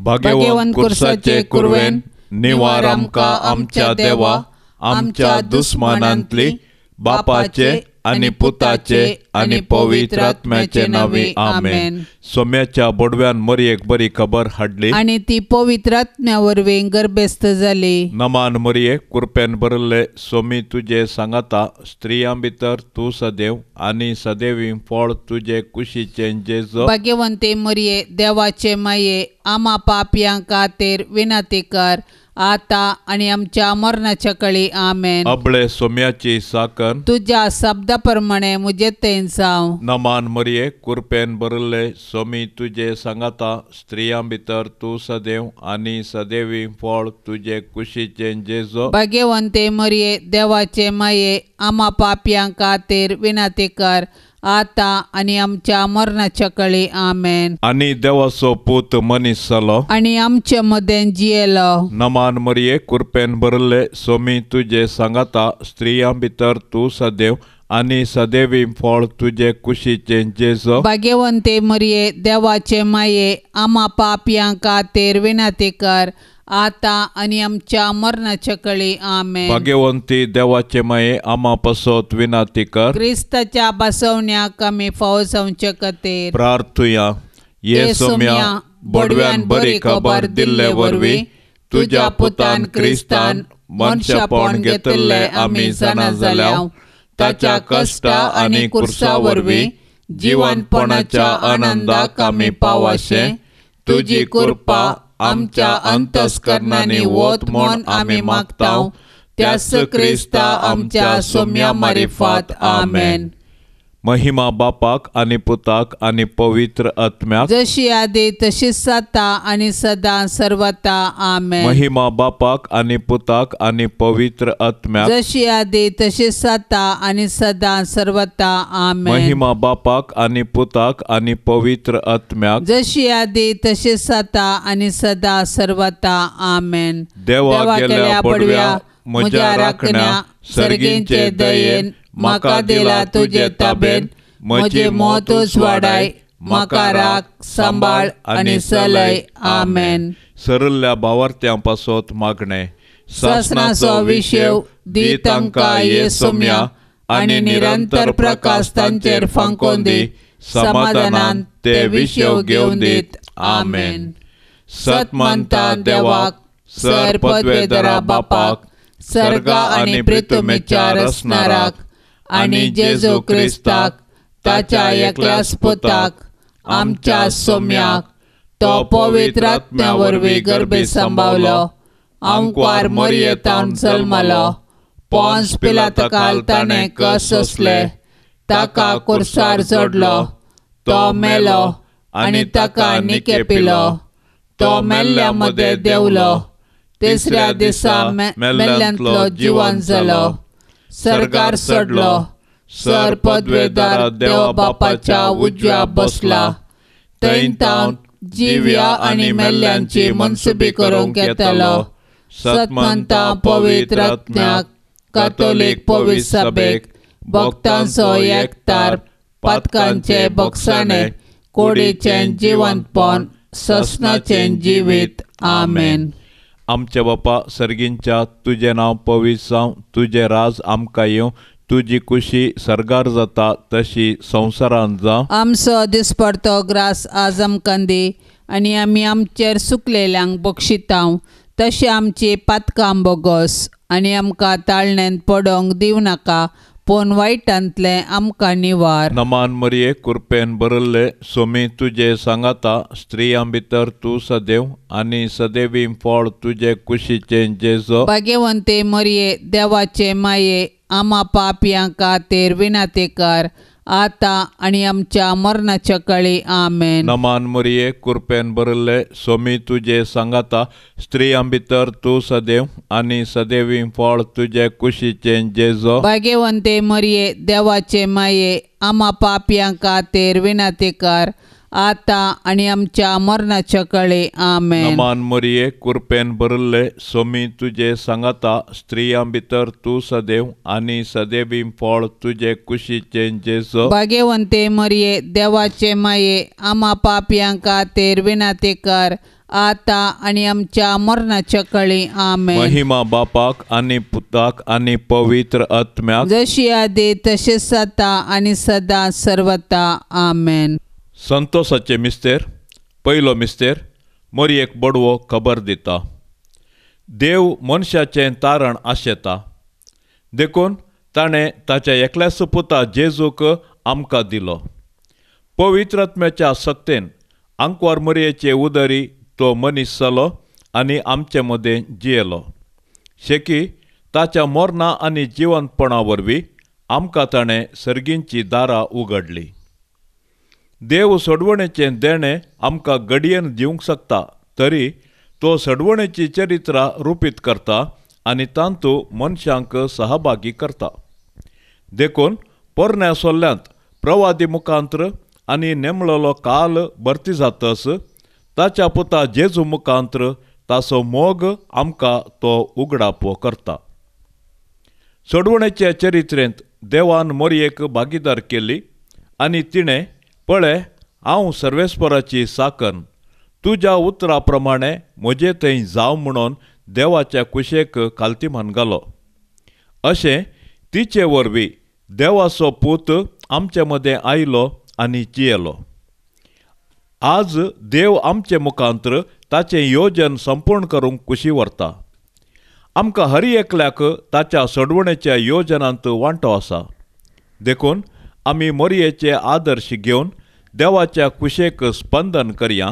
भाग्यवंत कुर्साचे कुरवेन निवार आमकां आमच्या देवा आमच्या दुस्मानांतली बापाचे आणि पुताचे आणि पवित्र आत्म्याचे नावे आमेन. सोम्याच्या बोडव्यान मरयेक बरी खबर हाडली आणि ती पवित्र आत्म्या वरवीं गर्भस्थ जाली. नमान मरये कृपेन भरले सोमी तुझे सांगाता स्त्रियां भितर तू सदैव आणि सदैवी फळ तुझे कुशीचे जेजो. भाग्यवंते मरये देवाचे माये आम्हा पापयां खातीर विनंती कर आता आणि आमच्या मरणाच्या काळी आमेन. अबळे सोम्याची साकन तुझ्या शब्दाप्रमाणे मुझे तेन जाव. नमान मरये कृपेन भरले सोमी तुझे सांगाता स्त्रियां भितर तू सदैव आणि सदैवी फळ तुझे कुशीचे जेजो. भाग्यवंते मरये देवाचे माये आम्हा पापयां खातीर विनंती कर आता आणि आमच्या मरणाच्या काळी आमेन. आणि देवाचो पूत मनीस जालो आणि आमच्या मदें जियेलो. नमान मरये कृपेन भरले सोमी तुझे सांगाता स्त्रियां भितर तू सदैव आणि सदैवी फळ तुझे कुशीचे जेजो. भाग्यवंते मरये देवाचे माये आम्हा पापयां खातीर विनंती कर आता आणि आमच्या मरणाच्या काळी आमेन. भाग्यवंती देवाचे माये आम्हा पसोत विनंती कर. क्रिस्ताच्या बसवण्याक आमी फावो जावचे खातीर प्रार्थुया. ये सोम्या बोडव्यान बरी खबर दिल्ले वरवीं तुझ्या पुतान क्रिस्तान मनशापण घेतले आमी जाणा जाल्याव ताच्या कष्टा आणि कुर्सा वरवीं जिवंतपणाच्या आनंदाक आमी पावाशे तुझी कृपा आमच्या अंतस्करणांनी वोत म्हूण आमी मागताव त्यास क्रिस्ता आमच्या सोम्या मारिफात आमेन. महिमा बापाक आणि पुताक आणि पवित्र आत्म्याक जशी आदी तशीच जाता आणि सदां सर्वता आमेन. महिमा बापाक आणि पुताक आणि पवित्र आत्म्याक जशी आदी तशीच जाता आणि सदां सर्वता आमेन. महिमा बापाक आणि पुताक आणि पवित्र आत्म्याक जशी आदी तशीच जाता आणि सदां सर्वता आमेन. देवा गेल्या पडव्या म्हज्या राखण्या सर्गींचे दयेन म्हाका दिला तुझे ताबेन म्हजे मोतूच वाडाय म्हाका राख सांबाळ आणि सलय आमेन. सरल्ल्या भावार्थ्यां पासत मागणे ससनाचो विशेव दी तांकां ये सोम्या आणि निरंतर प्रकाश तांचेर फांकोन दी समाधानान ते विशेव घेवन दीत आमेन. सत मानता देवाक सर पदवेदरा बापाक सर्गा आणि पृथ्वीच्या रचणाराक आणि जेजू क्रिस्ताक ताच्या एकल्याच पुताक आमच्या सोम्याक तो पवित्र आत्म्या वरवीं गर्भी सांबावलो अंकवार मरयेतावन जल्मलो पोंस पिलाताकाल ताणें कस सोंसले ताका कुर्सार जोडलो तो मेलो आणि ताका निके पिलो तो मेल्ल्या मदें देंवलो तिसऱ्या दिसा मेल्ल्यांतलो जिवंत जालो सरकार चडलो सर पदवेदार देवा बापाच्या उजव्या बसला थंय तावन जिव्या आणि मेल्ल्यांची मनसुबी करूंक येतलो. सतमंता पवित्र आत्म्याक कातोलीक पवित्र सभेक भक्तांचो एकठार पातकांचे भोगसाणे कोडीचें जिवंतपण ससनाचें जिवीत आमेन. आमचे बापा सर्गींच्या तुझे नाव पवित्र जावं तुझे राज आमकां येवं तुझी कुशी सरगार जाता तशी संवसारांत जावं. आमचो दिसपडतो ग्रास आज आमकां दी आनी आमी आमचेर सुकलेल्यांक बक्षितांव तशी आमची पातकां बोगोस आनी आमकां ताळणेंत पडोंक दिवं नाका पूण वायटांतले आमकां निवार. नमान मरये कृपेन भरले सोमी तुझे सांगाता स्त्रियां भितर तू सदैव आणि सदैवी फळ तुझे कुशीचे जेजो. भाग्यवंते मरये देवाचे माये आम्हा पापयां खातीर विनंती कर आता आणि आमच्या मरणाच्या काळी आमेन. नमान मरये कृपेन भरले सोमी तुझे सांगाता स्त्रियां भितर तू सदैव आणि सदैवी फळ तुझे कुशीचे जेजो. भाग्यवंते मरये देवाचे माये आम्हा पापयां खातीर विनंती कर आता आणि आमच्या मरणाच्या काळी आमेन. नमान मरिये कृपेन भरले सोमी तुझे सांगाता स्त्रियां भितर तू सदैव आणि सदैवी फळ तुझे कुशीचे जेजो. भाग्यवंते मरिये देवाचे माये आम्हा पापियांका तेर विनाते कर आता आणि आमच्या मरणाच्या काळी आमेन. महिमा बापाक आणि पुताक आणि पवित्र आत्म्याक जशी आधी तसेच आता आणि सदा सर्वता आमेन. संतोषाचे मिस्तेर. पयलो मिस्तेर मरियेक बडवो खबर दिता. देव मनशाचें तारण आशेता देखून ताणें ताच्या एकल्याच पुता जेजूक आमकां दिलो. पवित्र आत्म्याच्या सक्तेन आंकवार मरियेचे उदरी तो मनीस जालो आनी आमचे मदें जियेलो. शेकी ताच्या मरणा आनी जिवंतपणा वरवीं आमकां ताणें सर्गींची दारां उगडली. देव सोडवणेचें देणें आमकां घडयेन दिवंक शकता तरी तो सोडवणेची चरित्रां रुपीत करता आनी तांतू मनशांक सहभागी करता. देखून पोरण्या सोल्ल्यांत प्रवादी मुखांत्र आनी नेमलेलो काल भरती जातस ताच्या पुता जेजू मुखांत्र ताचो मोग आमकां तो उगडाप करता. सोडवणेच्या चरित्रेंत देवान मरियेक भागीदार केली आनी तिणें पळय हांव सर्वेस्पराची साकन तुज्या उतरा प्रमाणे म्हजे थंय जाव म्हणून देवाच्या कुशेक खालतीमान घालो. अशें तिचे वरवीं देवाचो पूत आमचे मदें आयलो आनी जियेलो. आज देव आमचे मुखांत्र ताचें योजन संपूर्ण करूंक कुशी व्हरता. आमकां हर एकल्याक ताच्या सोडवणेच्या योजनांत वांटो आसा. देखून आमी मरियेचे आदर्श घेवन देवाच्या कुशेक स्पंदन करया.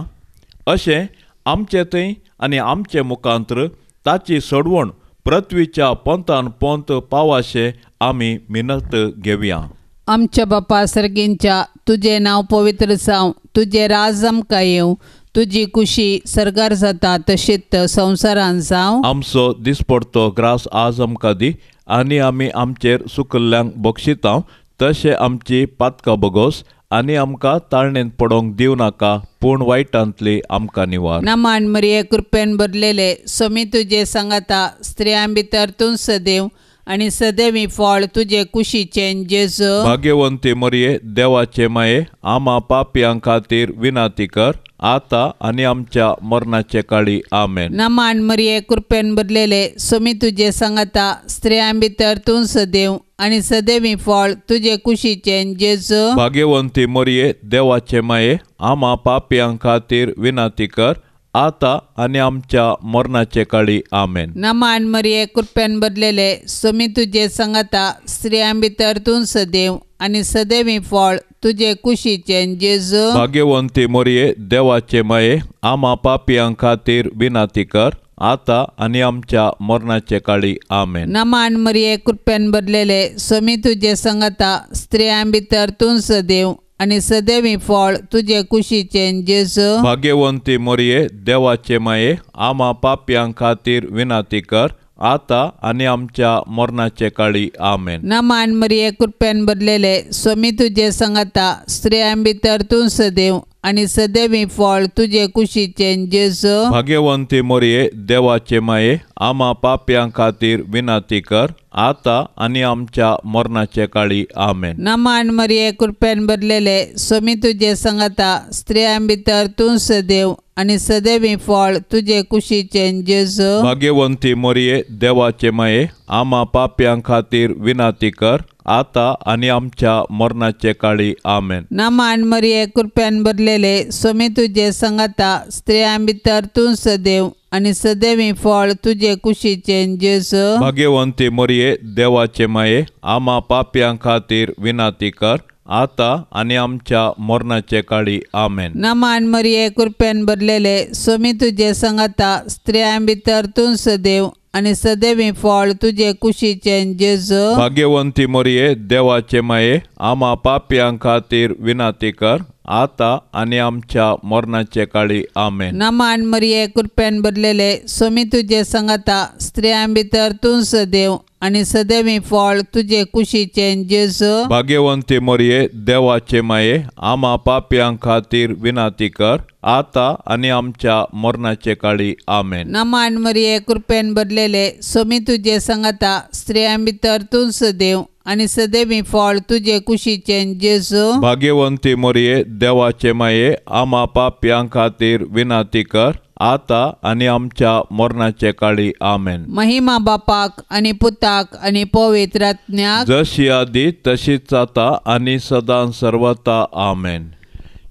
अशें आमचे थंय आनी आमचे मुखांत्र ताची सोडवण पृथ्वीच्या पोंतान पोंत पावाशे आमी मिनत घेवया. आमच्या बापा सर्गींच्या तुझे नाव पवित्र जावं, तुझे राज आमकां येवं, तुजी कुशी सरगार जाता तशीच संवसारांत जावं. आमचो दिसपडतो ग्रास आज आमकां दी आनी आमी आमचेर सुकल्ल्यांक बक्षितांव तशें आमची पातकां बगोस आनी आमकां ताळणेंत पडोंक दिवं नाका पूण वायटांतली आमकां निवार. नमान मरिये कृपेन भरलेले सोमी तुजे सांगाता स्त्रियां भितर तूं सदैव आनी सदैवी फळ तुजे कुशीचें जेजू. भाग्यवंती मरिये देवाचे माये आम्हा पापयां खातीर विनाती कर आता आनी आमच्या मरणाचे काळी आमेन. नमान मरिये कृपेन भरलेले सोमी तुजे सांगाता स्त्रियां भितर तूं सदैव आनी सदैवी फळ तुजे कुशीचें जेजू. भाग्यवंती मरिये देवाचे माये आम्हा पापयां खातीर विनाती कर आता आनी आमच्या मरणाचे काळी आमेन. नमान मरिये कृपेन भरलेले सोमी तुजे सांगाता स्त्रियां भितर तूं सदैव आनी सदैवी फळ तुजे कुशीचें जेजू. भाग्यवंती मरिये देवाचे माये आम्हा पापयां खातीर विनाती कर आता आनी आमच्या मरणाचे काळी आमेन. नमान मरिये कृपेन भरलेले सोमी तुजे सांगाता स्त्रियां भितर तूं सदैव आनी सदैवी फळ तुजे कुशीचें जेजू. भाग्यवंती मरिये देवाचे माये आम्हा पापयां खातीर विनाती कर आता आनी आमच्या मरणाचे काळी आमेन. नमान मरिये कृपेन भरलेले सोमी तुजे सांगाता स्त्रियां भितर तूं सदैव आनी सदैवी फळ तुजे कुशीचें जेजू. भाग्यवंती मरिये देवाचे माये आम्हा पापयां खातीर विनाती कर आता आनी आमच्या मरणाचे काळी आमेन. नमान मरिये कृपेन भरलेले सोमी तुजे सांगाता स्त्रियां भितर तूं सदैव आनी सदैवी फळ तुजे कुशीचें जेजू. भाग्यवंती मरिये देवाचे माये आम्हा पापयां खातीर विनाती कर आता आनी आमच्या मरणाचे काळी आमेन. नमान मरिये कृपेन भरलेले सोमी तुजे सांगाता स्त्रियां भितर तूं सदैव आनी सदैवी फळ तुजे कुशीचें जेजू. भाग्यवंती मरिये देवाचे माये आम्हा पापयां खातीर विनाती कर आता आनी आमच्या मरणाचे काळी आमेन. नमान मरिये कृपेन भरलेले सोमी तुजे सांगाता स्त्रियां भितर तूं सदैव आनी सदैवी फळ तुजे कुशीचें जेजू. भाग्यवंती मरिये देवाचे माये आम्हा पापयां खातीर विनाती कर आता आनी आमच्या मरणाचे काळी आमेन. नमान मरिये कृपेन भरलेले सोमी तुजे सांगाता स्त्रियां भितर तूं सदैव आनी सदैवी फळ तुजे कुशीचें जेजू. भाग्यवंती मोरये देवाचे माये, आम्हा पाप्यां खातीर विनाती कर, आता आनी आमच्या मरणाचे काळी आमेन. नमान मरिये कृपेन भरलेले, सोमी तुजे संगता स्त्रियां भितर तूं सदैव आनी सदैवी फळ तुजे कुशीचें जेजू. भाग्यवंती मोरये देवाचे माये, आम्हा पाप्यां खातीर विनाती कर, आता आनी आमच्या मरणाचे काळी आमेन. महिमा बापाक आनी पुताक आनी पवित्र आत्म्याक, जशी आदी तशीच आता आनी सदां सर्वता आमेन.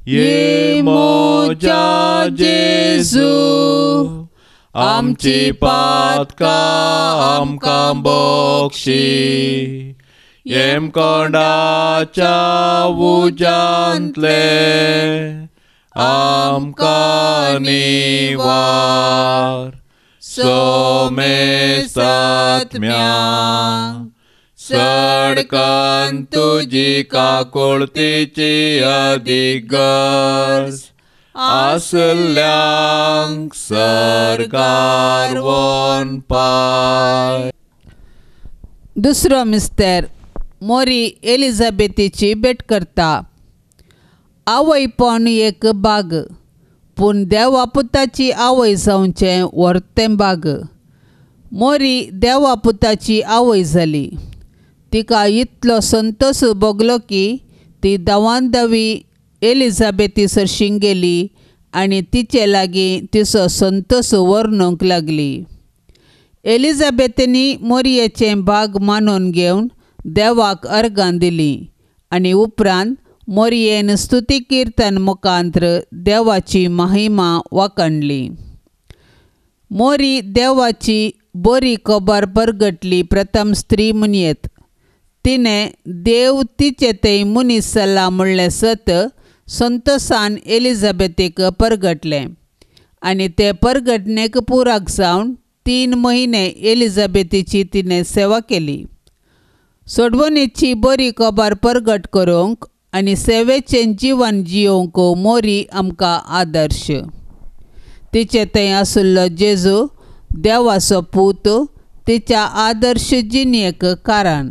ये मोजा जेजू, आमची पातकां आमकां बक्षी, येम कोंडाच्या उजांतले आमकां निवार. सोमे सात्म्या सडकन तुजी काकुळतीची अधिगर्ज, आसल्यांक सरकार वोन पाय. दुसरो मिस्तेर, मोरी एलिझाबेथीची भेट करता. आवयपण एक बाग, पूण देवा पुताची आवय जावचें व्हरतें बाग. मोरी देवा पुताची आवय जाली. तिका इतलो संतोश भोगलो की ती दवान दवी एलिझाबेथी सरशीं गेली आनी तिचे लागीं तिचो संतोश वर्णूंक लागली. एलिझाबेथीनी मोरयेचें बाग मानून घेवन देवाक अर्गां दिलीं आनी उपरांत मोरयेन स्तुती किर्तन मुखांत्र देवाची महिमा वाखणली. मोरी देवाची बरी खबर परगटली प्रथम स्त्री म्हणयेत. तिणें देव तिचे थंय मनीस जाल्ला म्हणलें सत संतोशान एलिझाबेथीक परगटलें आनी ते परगटणेक पुराक जावन 3 म्हयने एलिझाबेथीची तिणें सेवा केली. सोडवणेची बरी खबर परगट करूंक आनी सेवेचें जिवन जियोंक मोरी आमकां आदर्श. तिचे थंय आसुल्लो जेजू देवाचो पूत तिच्या आदर्श जिणेक कारण.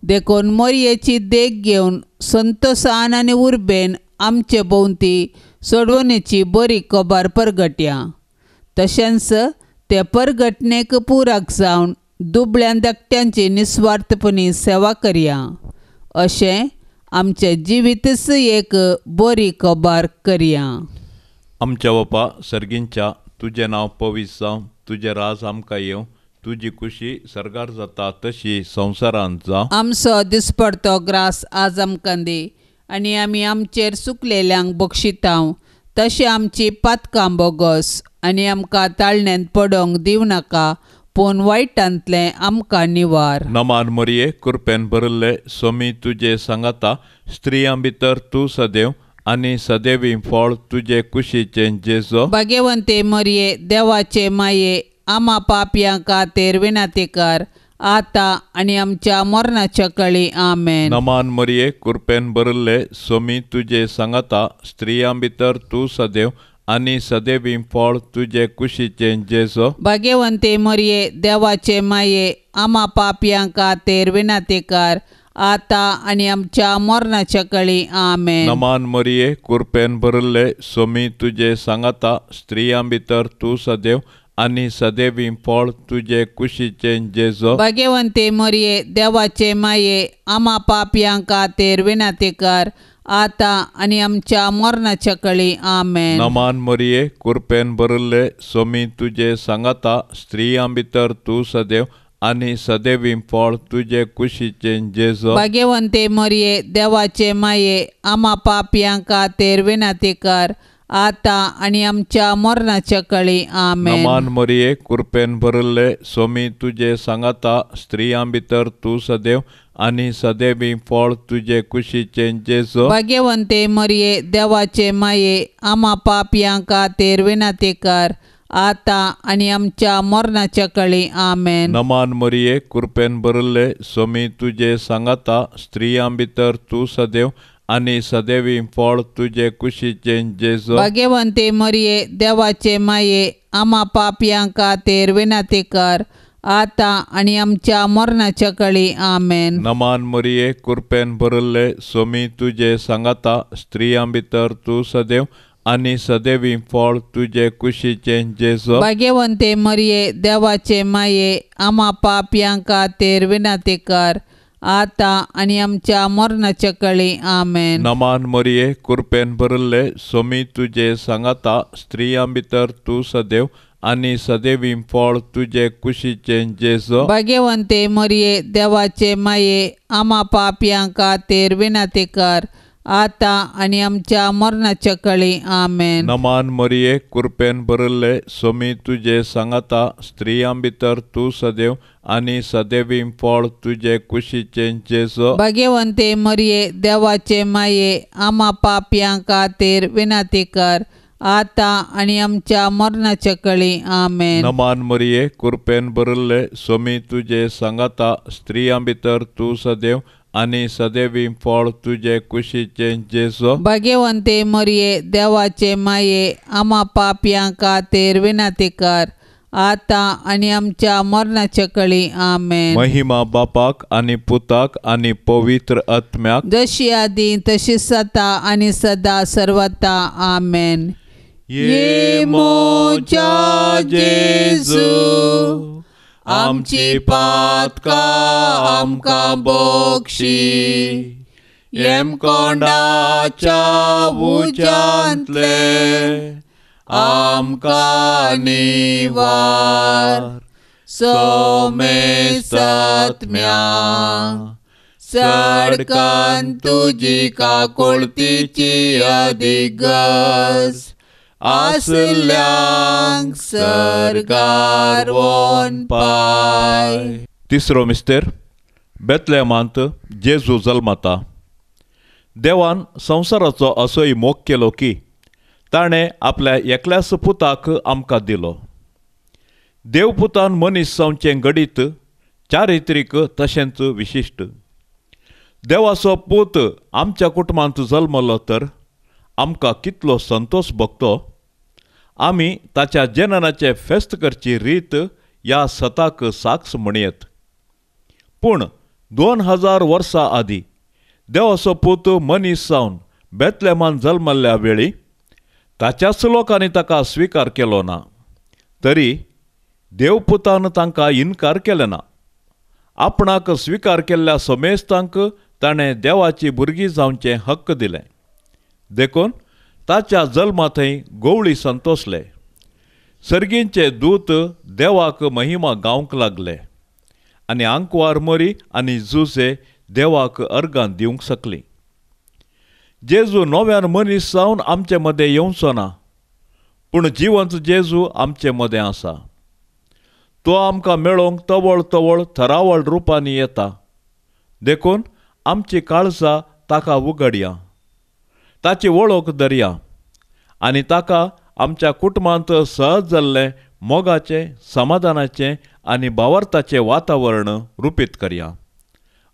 देखून मोरयेची देख घेवन संतोशान आनी उर्बेन आमचे भोंवती सोडवणेची बरी खबर परगटया. तशेंच ते परगटणेक पुराक जावन दुबळ्या धाकट्यांची निस्वार्थपणी सेवा करया. अशें आमचें जिवीतच एक बरी खबर करया. आमच्या बापा सर्गींच्या, तुजें नांव पवित्र जावं, तुजें राज आमकां येवं, तुजी खुशी सरगार जाता तशी संवसारांत जावं. आमचो दिसपडतो ग्रास आज आमकां दी आनी आमी आमचेर चुकलेल्यांक बक्षितांव, तशें आमची पातकां बोगोस आनी आमकां ताळण्यांत पडोंक दिवं नाका, पूण वायटांतलें आमकां निवार. नमान मोरये कृपेन भरिल्ले, सोमी तुजे सांगाता स्त्रियां भितर तूं सदैव आनी सदैवी फळ तुजे कुशीचें जेजू. भाग्यवंते मोरये देवाचे माये, आम्हा पापयां खातीर विनाती कर, आता आनी आमच्या मरणाच्या काळी आमेन. नमान मोरये कृपेन भरिल्ले, सोमी तुजे सांगाता स्त्रियां भितर तूं सदैव आनी सदैवी फळ तुजे कुशीचें जेजू. भाग्यवंते मोरये देवाचे माये, आम्हा पापयां खातीर विनाती कर, आता आनी आमच्या मरणाच्या काळी आमेन. नमान मोरये कृपेन भरिल्ले, सोमी तुजे सांगाता स्त्रियां भितर तूं सदैव आनी सदैवी फळ तुजे कुशीचें जेजू. भाग्यवंते मोरये देवाचे माये, आम्हा पापयां खातीर विनाती कर, आता आनी आमच्या मरणाच्या काळी आमेन. नमान मोरये कृपेन भरिल्ले, सोमी तुजे सांगाता स्त्रियां भितर तूं सदैव आनी सदैवी फळ तुजे कुशीचें जेजू. भाग्यवंते मोरये देवाचे माये, आम्हा पापयां खातीर विनाती कर, आता आनी आमच्या मरणाच्या काळी आमेन. नमान मोरये कृपेन भरिल्ले, सोमी तुजे सांगाता स्त्रियां भितर तूं सदैव आनी सदैवी फळ तुजे कुशीचें जेजू. भाग्यवंते मोरये देवाचे माये, आम्हा पापयां खातीर विनाती कर, आता आनी आमच्या मरणाच्या काळी आमेन. नमान मोरये कृपेन भरिल्ले, सोमी तुजे सांगाता स्त्रियां भितर तूं सदैव आनी सदैवी फळ तुजे कुशीचें जेजू. भाग्यवंते मोरये देवाचे माये, आम्हा पापयां खातीर विनाती कर, आता आणि आमच्या मरणाच्या काळी आमेन. नमान मरिये कृपेन भरले सोमी तुझे सांगाता स्त्रियां भितर तू सदैव आणि सदैवी फळ तुझे कुशीचे जेजो. भाग्यवंते मरिये देवाचे माये आम्हा पापयांका तेर विनाती कर आता आणि आमच्या मरणाच्या काळी आमेन. नमान मरिये कृपेन भरले सोमी तुझे सांगाता स्त्रियां भितर तू सदैव आणि सदैवी फळ तुझे कुशीचे जेजो. भाग्यवंते मरिये देवाचे माये आम्हा पापयांका तेर विनाती कर आता आणि आमच्या मरणाच्या काळी आमेन. नमान मरिये कृपेन भरले सोमी तुझे सांगाता स्त्रियां भितर तू सदैव आणि सदैवी फळ तुझे कुशीचे जेजो. भाग्यवंते मरिये देवाचे माये आम्हा पापयांका तेर विनाती कर आता आणि आमच्या मरणाच्या काळी आमेन. नमान मरिये कृपेन भरले सोमी तुझे सांगाता स्त्रियां भितर तू सदैव आणि सदैवी फळ तुझे कुशीचे जेजो. भाग्यवंते मरिये देवाचे माये आम्हा पापयांका तेर विनाती कर आता आणि आमच्या मरणाच्या काळी आमेन. महिमा बापाक आणि पुताक आणि पवित्र आत्म्याक जशी आदी तशीच आता आणि सदा सर्वता आमेन. ये मोच्या जेजू आमची पातका आमका बोक्षी येम कोंडाच्या उच्यांतले आमका निवार सोमे सत्म्या सडकान तुजी काकुळतीची अधिगस आसल्यांक सरकार वोन पाय. तिसरो मिस्तेर बेतलेमांत जेजू जल्मता. देवान संवसाराचो असोय मोग केलो की ताणें आपल्या एकल्याच पुताक आमकां दिलो. देवपुतान मनीस जावचें घडीत चारित्रीक तशेंच विशिश्ट. देवाचो पूत आमच्या कुटुंबांत जल्मलो तर आमकां कितलो संतोष भोगतो. आमी ताच्या जननाचे फेस्त करची रीत ह्या सताक साक्ष म्हणयत. पूण 2000 वर्सां आदीं देवाचो पूत मनीस जावन बेतलेमान जल्मल्ल्या वेळी ताच्याच लोकांनी ताका स्विकार केलो ना. तरी देवपुतान तांकां इन्कार केले ना. आपणाक स्विकार केल्ल्या समेस्तांक ताणें देवाची भुरगीं जावचें हक्क दिलें. देखून ताच्या जल्मांतय गवळी संतोसले. सर्गींचे दूत देवाक महिमा गावंक लागले आनी आंकवार मरी आनी जुजे देवाक अर्गां दिवंक शकलीं. जेजू नव्यान मनीस जावन आमचे मदें येवचो ना, पूण जिवंत जेजू आमचे मदें आसा. तो आमकां मेळोवंक तवळ तवळ थरावळ रुपांनी येता. देखून आमची काळजां ताका उगडया, ताची वळख धरया आनी ताका आमच्या कुटुंबांत सहज जाल्लें मोगाचें समाधानाचें आनी भावार्थाचें वातावरण रुपीत करया.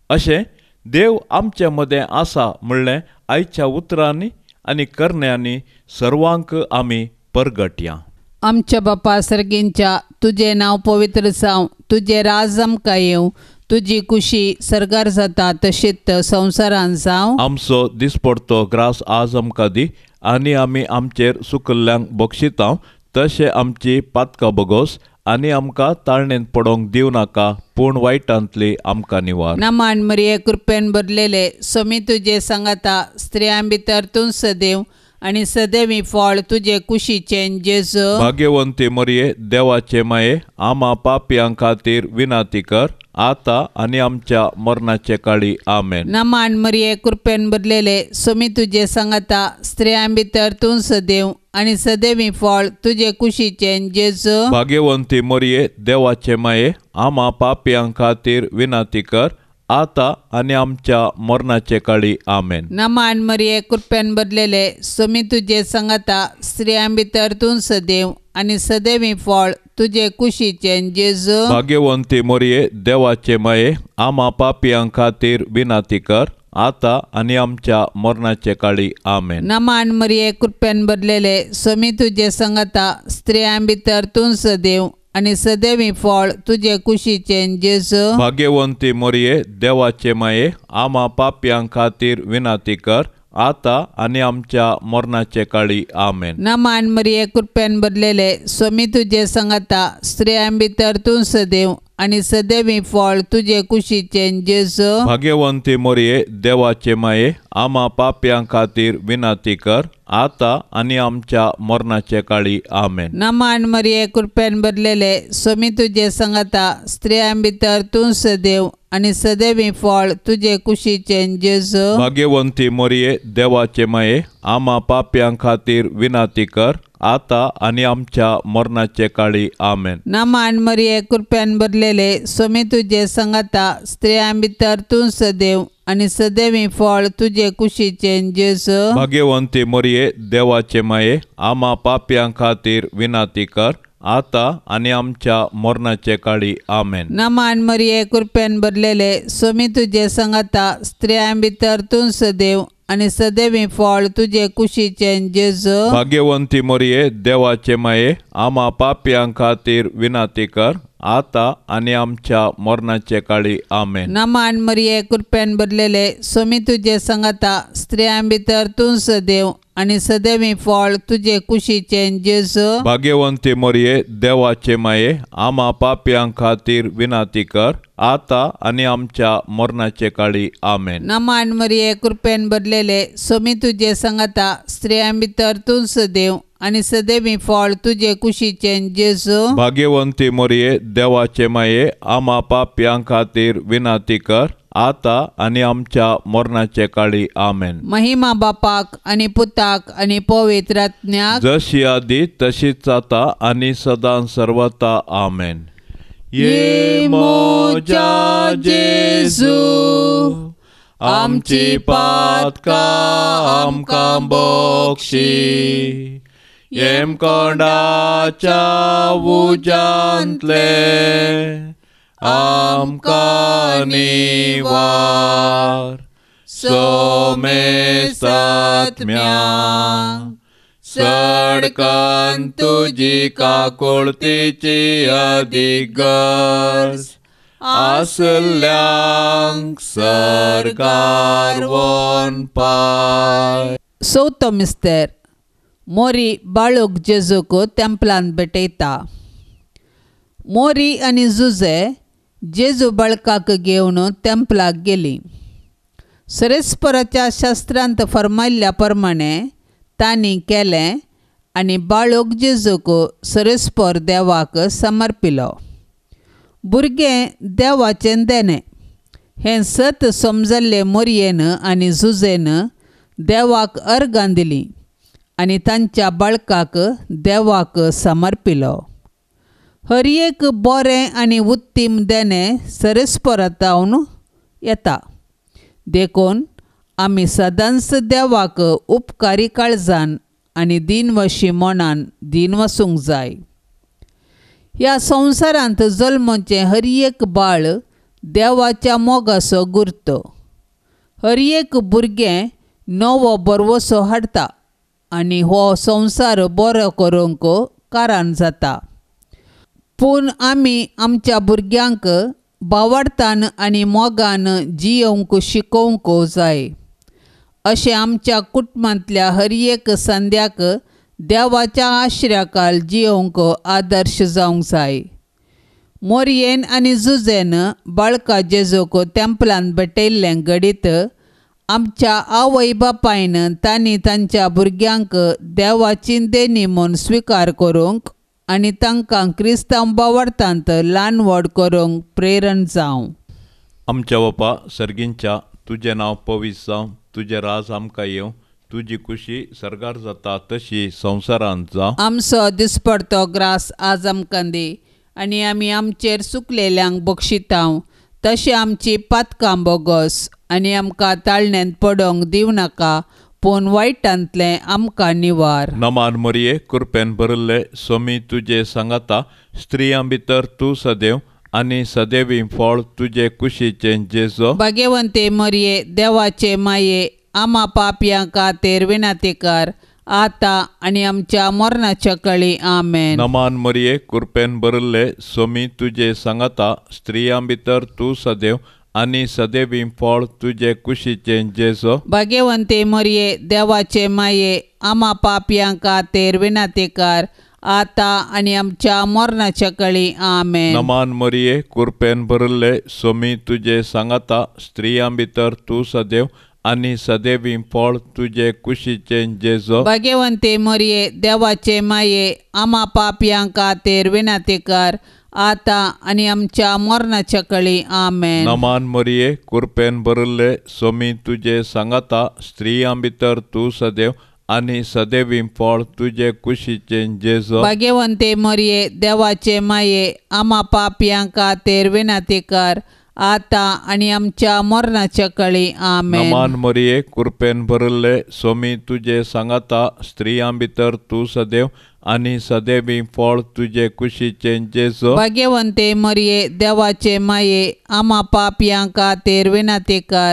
अशें देव आमचे मदें आसा म्हणलें आयच्या उतरांनी आनी करण्यांनी सर्वांक आमी परगटया. आमच्या बापा सर्गींच्या तुझे नांव पवित्र जावं, तुझे राज आमकां येवं, तुजी कुशी सरगार जाता तशीच संवसारांत जावं. आमचो दिसपडतो ग्रास आज आमकां दी आनी आमी आमचेर सुकल्ल्यांक बक्षितांव तशें आमची पातकां बगोस आनी आमकां ताळणेंत पडोवंक दिवं नाका, पूण वायटांतली आमकां निवार. नमान मरिये कृपेन भरलेले सोमी तुजे सांगाता स्त्रियां भितर तूं सदैव आनी सदैवी फळ तुजे कुशीचें जेजू. भाग्यवंती मरिये देवाचे माये आम्हा पापयां खातीर विनाती कर आता आनी आमच्या मरणाचे काळी आमेन. नमान मरिये कृपेन भरलेले सोमी तुजे सांगाता स्त्रियां भितर तूं सदैव आनी सदैवी फळ तुजे कुशीचें जेजू. भाग्यवंती मरिये देवाचे माये आम्हा पापयां खातीर विनाती कर आता आनी आमच्या मरणाचे काळी आमेन. नमान मरिये कृपेन भरलेले सोमी तुजे सांगाता स्त्रियां भितर तूं सदैव आनी सदैवी फळ तुजे कुशीचें जेजू. भाग्यवंती मरिये देवाचे माये आम्हा पापयां खातीर विनाती कर आता आनी आमच्या मरणाचे काळी आमेन. नमान मरिये कृपेन भरलेले सोमी तुजे सांगाता स्त्रियां भितर तूं सदैव आनी सदैवी फळ तुजे कुशीचें जेजू. भाग्यवंती मोरये देवाचे माये आम्हा पाप्यां खातीर विनाती कर आता आणि आमच्या मरणाचे काळी आमेन. नमान मरिये कृपेन भरलेले स्वामी तुजे संगता स्त्रियां भितर तूं सदैव आनी सदैवी फळ तुजे कुशीचें जेजू. भाग्यवंती मोरये देवाचे माये आम्हा पाप्यां खातीर विनाती कर आता आणि आमच्या मरणाचे काळी आमेन. नमान मरिये कृपेन भरलेले स्वामी तुजे संगता स्त्रियां भितर तूं सदैव आनी सदैवी फळ तुजे कुशीचें जेजू. भाग्यवंती मोरये देवाचे माये आम्हा पाप्यां खातीर विनाती कर आता आणि आमच्या मरणाचे काळी आमेन. नमान मरिये कृपेन भरलेले स्वामी तुजे संगता स्त्रियां भितर तूं सदैव आनी सदैवी फळ तुजे कुशीचें जेजू. भाग्यवंती मोरये देवाचे माये आम्हा पाप्यां खातीर विनाती कर आता आणि आमच्या मरणाचे काळी आमेन. नमान मरिये कृपेन भरलेले स्वामी तुजे संगता स्त्रियां भितर तूं सदैव आनी सदैवी फळ तुजे कुशीचें जेजू. भाग्यवंती मोरये देवाचे माये आम्हा पाप्यां खातीर विनाती कर आता आणि आमच्या मरणाचे काळी आमेन. नमान मरिये कृपेन भरलेले स्वामी तुजे संगता स्त्रियां भितर तूं सदैव आनी सदैवी फळ तुजे कुशीचें जेजू. भाग्यवंती मोरये देवाचे माये आम्हा पाप्यां खातीर विनाती कर आता आणि आमच्या मरणाचे काळी आमेन. नमान मरिये कृपेन भरलेले स्वामी तुजे संगता स्त्रियां भितर तूं सदैव आनी सदैवी फळ तुजे कुशीचें जेजू. भाग्यवंती मोरये देवाचे माये आम्हा पाप्यां खातीर विनाती कर आता आणि आमच्या मरणाचे काळी आमेन. महिमा बापाक आनी पुताक आनी पवित्र आत्म्याक जशी आदी तशीच आता आणि सदां सर्वता आमेन. ये मोजा जेजू आमची पातकां आमकां बक्षी येम कोंडाच्या उजांतले आमकां निवार सोमेस्त आत्म्या सडकन तुजी काकुळतीची अधिगर्ज आसल्यांक सरकार वोन पाय. चवथो मिस्तेर मोरी बाळूक जेजूक तेंपलांत भेटयता. मोरी आनी जुजे जेजू बाळकाक घेवन तेंपलाक गेली. सेरेस्पराच्या शास्त्रांत फर्मायल्ल्या प्रमाणे तांणी केलें आनी बाळूक जेजूक सेरेस्पर देवाक समर्पिलो. भुरगें देवाचें देणें हें सत समजल्ले मोरयेन आनी जुजेन देवाक अर्गां दिलीं आनी तांच्या बाळकाक देवाक समर्पिलो. हर एक बरें आनी उत्तीम देणें सेरेस्परांतावन येता देखून आमी सदांच देवाक उपकारी काळजान आनी दिनवशी मनान दीन वसूंक जाय. ह्या संवसारांत जल्मचें हर एक बाळ देवाच्या मोगाचो गुर्त. हर एक भुरगें नवो बरवसो हाडटा आनी हो संवसार बरो करूंक कारण जाता. पूण आमी आमच्या भुरग्यांक बावडतान आनी मोगान जियोवंक शिकोवंक जाय. अशें आमच्या कुटुंबांतल्या हर एक संद्याक देवाच्या आश्र्याखाल जियोवंक आदर्श जावंक जाय. मोरयेन आनी जुजेन बाळका जेजूक तेंपलांत भेटयल्लें घडीत आमच्या आवय बापायन तांणी तांच्या भुरग्यांक देवाची देणी म्हूण स्विकार करूंक आनी तांकां क्रिस्तांव बावडतांत ल्हान व्हड करूंक प्रेरण जावं. आमच्या बापा सर्गींच्या तुजें नांव पवित्र जावं, तुजें राज आमकां येवं, तुजी खुशी सरगार जाता तशी संवसारांत जावं. आमचो दिसपडतो ग्रास आज आमकां दी आनी आमी आमचेर चुकलेल्यांक बक्षितांव तशें आमची पातकां बोगोस आनी आमकां ताळण्यांत पडोवंक दिवं नाका पूण वायटांतलें आमकां निवार. नमान मोरये कृपेन भरिल्ले स्वामी तुजे सांगाता स्त्रियां भितर तूं सदैव आनी सदैवी फळ तुजे कुशीचें जेजू. भाग्यवंते मरिये देवाचे माये आम्हा पापयां खातीर विनाती कर आता आणि आमच्या मरणाच्या काळी आमेन. नमान मरिये कृपेन भरले सोमी तुझे सांगता स्त्रियां भितर तू सदैव आणि सदैवी फळ तुझे कुशीचे जेजो. भाग्यवंते मरिये देवाचे माये आम्हा पापयांक खातीर विनातेकार आता आणि आमच्या मरणाच्या काळी आमेन. नमान मरिये कृपेन भरले सोमी तुझे सांगता स्त्रियां भितर तू सदैव आणि सदैवी फळ तुझे कुशीचे जेजो. भाग्यवंते मरिये देवाचे माये आम्हा पापयांक खातीर विनातेकार आता आणि आमच्या मरणाच्या काळी आमेन. नमान मरिये कृपेन भरले सोमी तुझे सांगता स्त्रियां भितर तू सदैव आणि सदैवी फळ तुझे कुशीचे जेजो. भाग्यवंते मरिये देवाचे माये आम्हा पापयांक खातीर विनातेकार आता आणि आमच्या मरणाच्या काळी आमेन. नमान मरिये कृपेन भरले सोमी तुझे सांगता स्त्रियां भितर तू सदैव आणि सदैवी फळ तुझे कुशीचे जेजो. भाग्यवंते मरिये देवाचे माये आम्हा पापयांक खातीर विनातेकार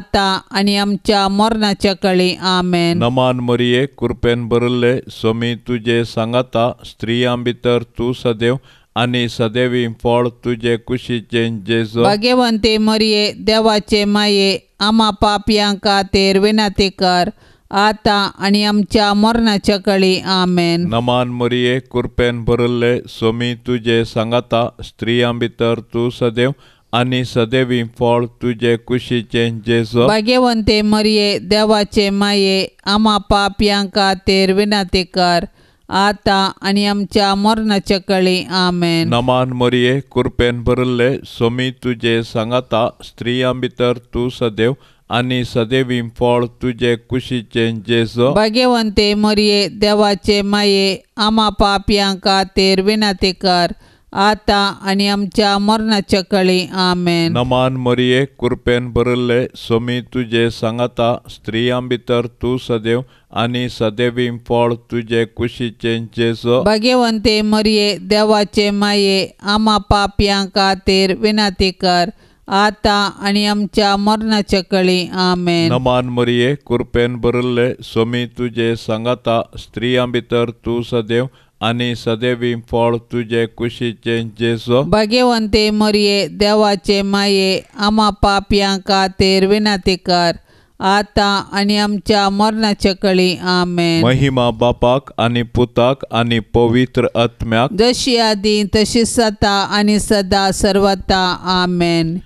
आता आणि आमच्या मरणाच्या काळी आमेन. नमान मरिये कृपेन भरले सोमी तुझे सांगता स्त्रियां भितर तू सदैव आणि सदैवी फळ तुझे कुशीचे जेजो. भाग्यवंते मरिये देवाचे माये आम्हा पापयांक खातीर विनातेकार आता आणि आमच्या मरणाच्या काळी आमेन. नमान मरिये कृपेन भरले सोमी तुझे सांगता स्त्रियां भितर तू सदैव आणि सदैवी फळ तुझे कुशीचे जेजो. भाग्यवंते मरिये देवाचे माये आम्हा पापयांक खातीर विनातेकार आता आणि आमच्या मरणाच्या काळी आमेन. नमान मरिये कृपेन भरले सोमी तुझे सांगता स्त्रियां भितर तू सदैव आणि सदैवी फळ तुझे कुशीचे जेजो. भाग्यवंते मरिये देवाचे माये आम्हा पापयांक खातीर विनातेकार आता आणि आमच्या मरणाच्या काळी आमेन. नमान मरिये कृपेन भरले सोमी तुझे सांगता स्त्रियां भितर तू सदैव आणि सदैवी फळ तुझे कुशीचे जेजो. भाग्यवंते मरिये देवाचे माये आम्हा पापयांक खातीर विनातेकार आता आणि आमच्या मरणाच्या काळी आमेन. नमान मरिये कृपेन भरले सोमी तुझे सांगता स्त्रियां भितर तू सदैव आणि सदैवी फळ तुझे कुशीचे जेजो. भाग्यवंते मरिये देवाचे माये आम्हा पापयांक खातीर विनातेकार आता आणि आमच्या मरणाच्या काळी आमेन. महिमा बापाक आणि पुताक आणि पवित्र आत्म्याक जशी आदी तशीच आता आणि सदा सर्वता आमेन.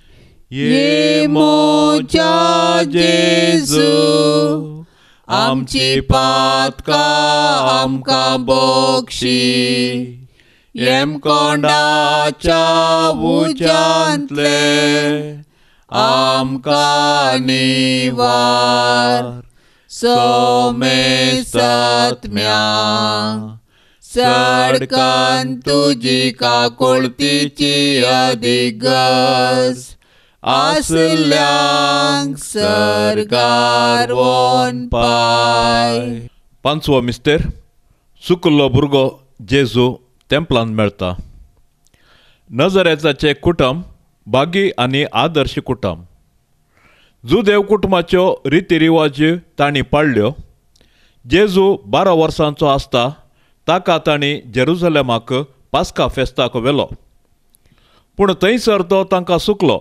ये मोच्या जेजू आमची पातका आमकां बक्षी येम कोंडाच्या उज्यांतले आमकां निवार सोमे सत्म्या सडकान तुजी काकुळतीची अधिगस आसल्यांक सरकार वोन पाय. पांचवो मिस्तेर चुकल्लो भुरगो जेजू तेंपलांत मेळटा. नजरेचाचे कुटुंब बागी आनी आदर्श कुटुंब. जुदेव कुटुंबाच्यो रितीरिवाज तांणी पाळल्यो. जेजू 12 वर्सांचो आसता ताका तांणी जेरुसलेमाक पास्का फेस्ताक व्हेलो. पूण थंयसर तो तांकां चुकलो.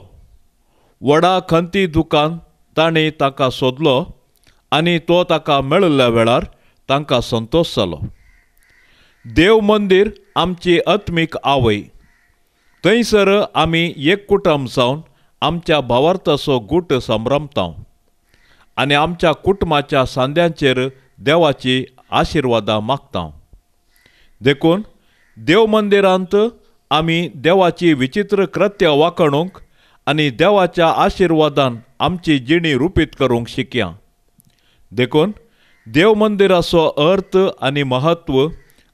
व्हडा खंती दुकान तांणी ताका सोदलो आनी तो ताका मेळिल्ल्या वेळार तांकां संतोश जालो. देव मंदिर आमची आत्मीक आवय. थंयसर आमी एक कुटुंब जावन आमच्या भावार्थाचो गूट संभ्रमता आनी आमच्या कुटुंबाच्या सांद्यांचेर देवाची आशिर्वादां मागता. देखून देव मंदिरांत आमी देवाची विचित्र कृत्य वाखणूंक आनी देवाच्या आशिर्वादान आमची जिणी रुपीत करूंक शिकया. देखून देव मंदिराचो अर्थ आनी महत्व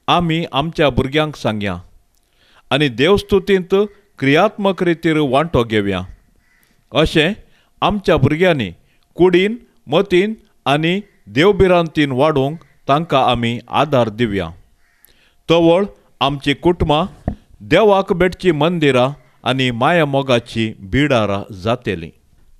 आमी आमच्या भुरग्यांक सांगया आनी देवस्तुतींत क्रियात्मक रितीर वांटो घेवया. अशें आमच्या भुरग्यांनी कुडीन मतीन आनी देवबिरांतीन वाडूंक तांकां आमी आदार दिवया. तवळ आमची कुटुंबां देवाक भेटची मंदिरां आनी माया मोगाची बिडारां जातेलीं.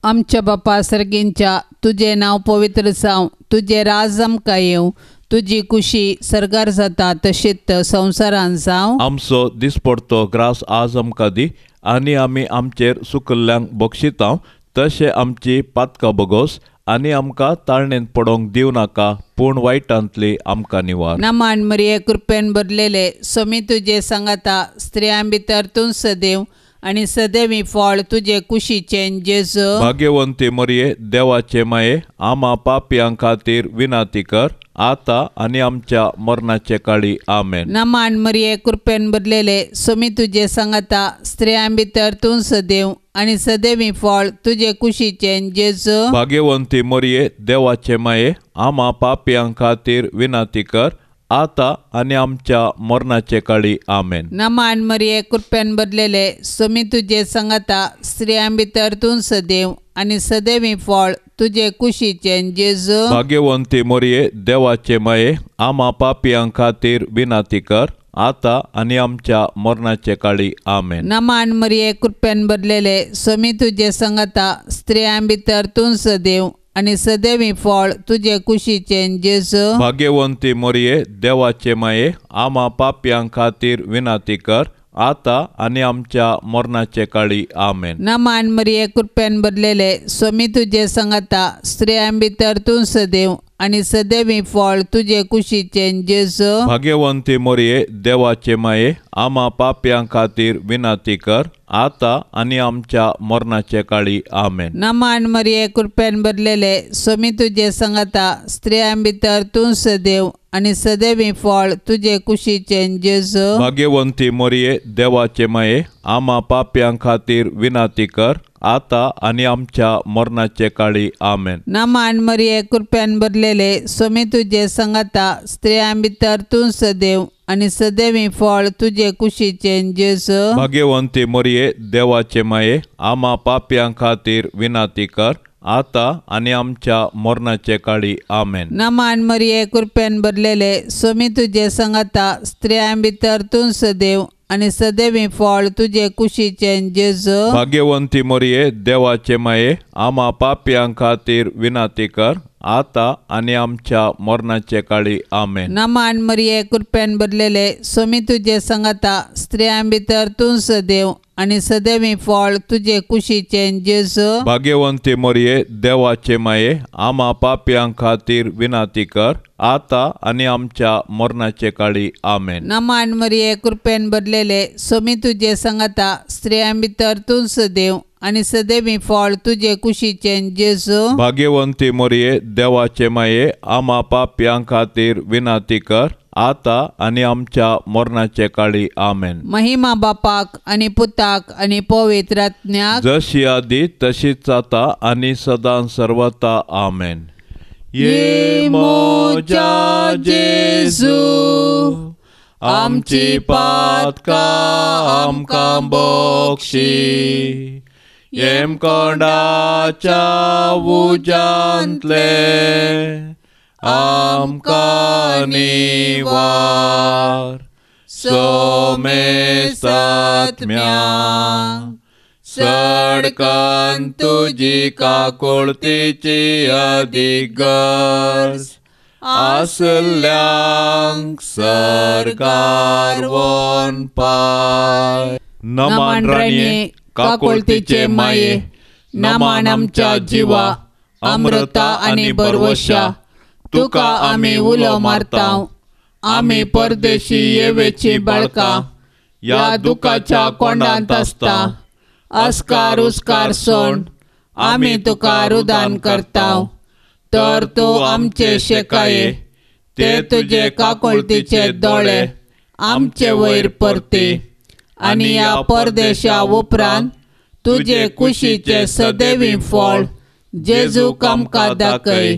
आमच्या बापा सर्गींच्या तुझे नाव पवित्र जावं, तुझे राज आमकां येवं, तुजी कुशी सरगार जाता तशीच संवसारान जावं. आमचो दिसपडतो ग्रास आज आमकां दी आनी आमी आमचेर सुकल्ल्यांक बक्षितांव तशें आमची पातकां बगोस आनी आमकां ताळणेन पडोंक दिव नाका पूण वायटांतली आमकां निवार. नमान मरिये कृपेन भरलेले सोमी तुजे सांगाता स्त्रियां भितर तूं सदैव आनी सदैवी फळ तुजे कुशीचें जेजू. भाग्यवंती मरिये देवाचे माये आमा पापयां खातीर विनाती कर आता आनी आमच्या मरणाचे काळी आमेन. नमान मरिये कृपेन भरलेले सोमी तुजे सांगाता स्त्रियां भितर तूं सदैव आनी सदैवी फळ तुजे कुशीचें जेजू. भाग्यवंती मरिये देवाचे माये आमा पापयां खातीर विनाती कर आता आनी आमच्या मरणाचे काळी आमेन. नमान मरिये कृपेन भरलेले सोमी तुजे सांगाता स्त्रियां भितर तूं सदैव आनी सदैवी फळ तुजे कुशीचें जेजू. भाग्यवंती मरिये देवाचे माये आमा पापयां खातीर विनाती कर आता आनी आमच्या मरणाचे काळी आमेन. नमान मरिये कृपेन भरलेले सोमी तुजे सांगाता स्त्रियां भितर तूं सदैव आनी सदैवी फळ तुजे कुशीचें जेजू. भाग्यवंती मरिये देवाचे माये आमा पापयां खातीर विनाती कर आता आनी आमच्या मरणाचे काळी आमेन. नमान मरिये कृपेन भरलेले सोमी तुजे सांगाता स्त्रियां भितर तूं सदैव आनी सदैवी फळ तुजे कुशीचें जेजू. भाग्यवंती मरिये देवाचे माये आमा पापयां खातीर विनाती कर आता आनी आमच्या मरणाचे काळी आमेन. नमान मरिये कृपेन भरलेले सोमी तुजे सांगाता स्त्रियां भितर तूं सदैव आनी सदैवी फळ तुजे कुशीचें जेजू. भाग्यवंती मरिये देवाचे माये आमा पापयां खातीर विनाती कर आता आनी आमच्या मरणाचे काळी आमेन. नमान मरिये कृपेन भरलेले सोमी तुजे सांगाता स्त्रियां भितर तूं सदैव आनी सदैवी फळ तुजे कुशीचें जेजू. भाग्यवंती मरिये देवाचे माये आमा पापयां खातीर विनाती कर आता आनी आमच्या मरणाचे काळी आमेन. नमान मरिये कृपेन भरलेले सोमी तुजे सांगाता स्त्रियां भितर तूं सदैव आनी सदैवी फळ तुजे कुशीचें जेजू. भाग्यवंती मरिये देवाचे माये आमा पापयां खातीर विनाती कर आता आनी आमच्या मरणाचे काळी आमेन. नमान मरिये कृपेन भरलेले सोमी तुजे सांगाता स्त्रियां भितर तूं सदैव आनी सदैवी फळ तुजे कुशीचें जेजू. भाग्यवंती मरिये देवाचे माये आमा पापयां खातीर विनाती कर आता आनी आमच्या मरणाचे काळी आमेन. नमान मरिये कृपेन भरलेले सोमी तुजे सांगाता स्त्रियां भितर तूं सदैव आनी सदैवी फळ तुजे कुशीचें जेजू. भाग्यवंती मरिये देवाचे माये आमा पापयां खातीर विनाती कर आता आनी आमच्या मरणाचे काळी आमेन. महिमा बापाक आनी पुताक आनी पवित्र आत्म्याक जशी आदी तशीच आता आनी सदां सर्वता आमेन. ये मोजा जेजू आमची पातकां आमकां बक्षी येम कोंडाच्या उजांतले आमकां निवार सोमेस्त आत्म्या सडकन तुजी काकुळतीची अधिगर्ज आसल्यांक सरकार वोन पाय. नमान राणये काकुळतीचे माये नमान आमच्या जिवा अमृता आनी बरवशा तुका आमी उलो मारतांव. आमी परदेशी येवेची बाळकां या दुखाच्या कोंडांत आसता. अस्कार उस्कार सोड आमी तुका रुदान करतांव. तर तूं आमचे शेकाये ते तुजे काकुळतीचे दोळे आमचे वयर परते आनी ह्या परदेशा उपरांत तुजे कुशीचे सदैवी फळ जेजूक आमकां दाखय.